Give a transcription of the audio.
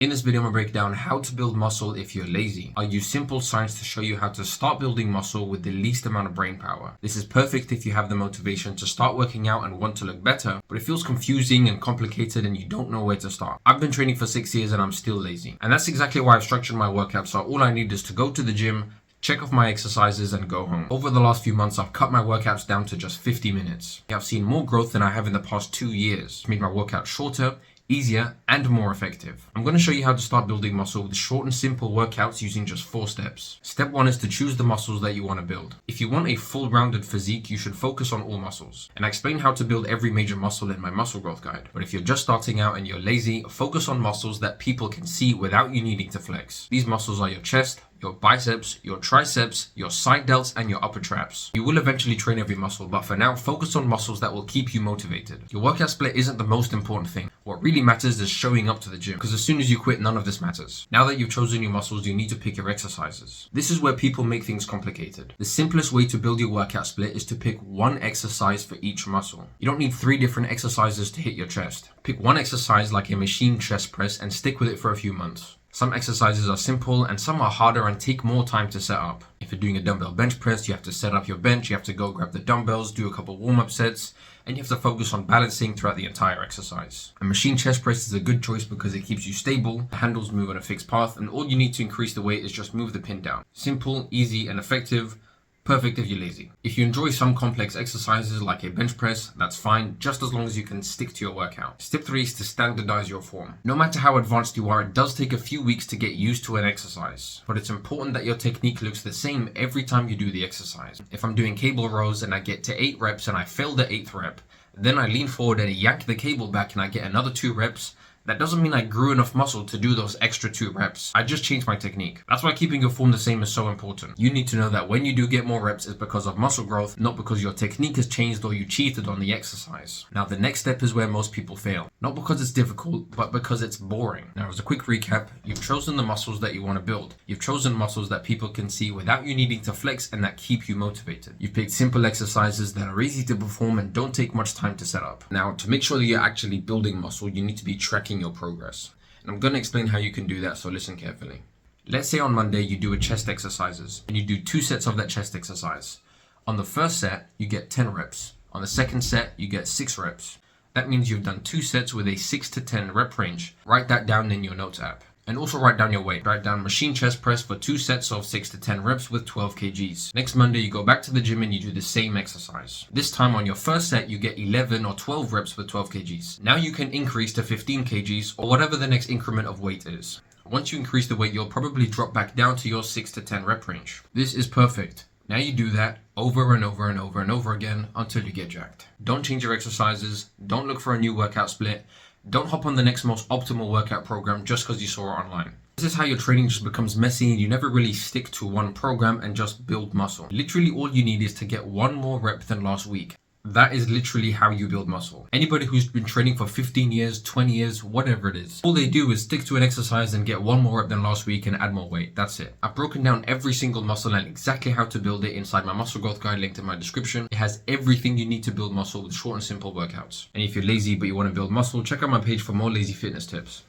In this video, I'm going to break down how to build muscle if you're lazy. I'll use simple science to show you how to start building muscle with the least amount of brain power. This is perfect if you have the motivation to start working out and want to look better, but it feels confusing and complicated and you don't know where to start. I've been training for 6 years and I'm still lazy. And that's exactly why I've structured my workouts so all I need is to go to the gym, check off my exercises and go home. Over the last few months, I've cut my workouts down to just 50 minutes. I've seen more growth than I have in the past 2 years. It's made my workout shorter, easier, and more effective. I'm going to show you how to start building muscle with short and simple workouts using just 4 steps. Step 1 is to choose the muscles that you want to build. If you want a full-rounded physique, you should focus on all muscles. And I explain how to build every major muscle in my muscle growth guide. But if you're just starting out and you're lazy, focus on muscles that people can see without you needing to flex. These muscles are your chest, your biceps, your triceps, your side delts, and your upper traps. You will eventually train every muscle, but for now, focus on muscles that will keep you motivated. Your workout split isn't the most important thing. What really matters is showing up to the gym, because as soon as you quit, none of this matters. Now that you've chosen your muscles, you need to pick your exercises. This is where people make things complicated. The simplest way to build your workout split is to pick one exercise for each muscle. You don't need 3 different exercises to hit your chest. Pick one exercise like a machine chest press and stick with it for a few months. Some exercises are simple and some are harder and take more time to set up. If you're doing a dumbbell bench press, you have to set up your bench, you have to go grab the dumbbells, do a couple warm-up sets, and you have to focus on balancing throughout the entire exercise. A machine chest press is a good choice because it keeps you stable, the handles move on a fixed path, and all you need to increase the weight is just move the pin down. Simple, easy, and effective. Perfect if you're lazy. If you enjoy some complex exercises like a bench press, that's fine, just as long as you can stick to your workout. Step 3 is to standardize your form. No matter how advanced you are, it does take a few weeks to get used to an exercise, but it's important that your technique looks the same every time you do the exercise. If I'm doing cable rows and I get to 8 reps and I fail the 8th rep, then I lean forward and yank the cable back and I get another 2 reps, that doesn't mean I grew enough muscle to do those extra 2 reps. I just changed my technique. That's why keeping your form the same is so important. You need to know that when you do get more reps, it's because of muscle growth, not because your technique has changed or you cheated on the exercise. Now, the next step is where most people fail. Not because it's difficult, but because it's boring. Now, as a quick recap, you've chosen the muscles that you want to build. You've chosen muscles that people can see without you needing to flex and that keep you motivated. You've picked simple exercises that are easy to perform and don't take much time to set up. Now, to make sure that you're actually building muscle, you need to be tracking your progress. And I'm going to explain how you can do that, so listen carefully. Let's say on Monday you do a chest exercises and you do 2 sets of that chest exercise. On the first set, you get 10 reps. On the second set, you get 6 reps. That means you've done 2 sets with a 6 to 10 rep range. Write that down in your notes app. And also write down your weight. Write down machine chest press for 2 sets of 6 to 10 reps with 12 kgs. Next Monday, you go back to the gym and you do the same exercise. This time on your first set, you get 11 or 12 reps with 12 kgs. Now you can increase to 15 kgs or whatever the next increment of weight is. Once you increase the weight, you'll probably drop back down to your 6 to 10 rep range. This is perfect. Now you do that over and over and over and over again until you get jacked. Don't change your exercises. Don't look for a new workout split. Don't hop on the next most optimal workout program just because you saw it online. This is how your training just becomes messy and you never really stick to one program and just build muscle. Literally all you need is to get 1 more rep than last week. That is literally how you build muscle. Anybody who's been training for 15 years, 20 years, whatever it is, all they do is stick to an exercise and get 1 more rep than last week and add more weight. That's it. I've broken down every single muscle and exactly how to build it inside my muscle growth guide linked in my description. It has everything you need to build muscle with short and simple workouts. And if you're lazy but you want to build muscle, check out my page for more lazy fitness tips.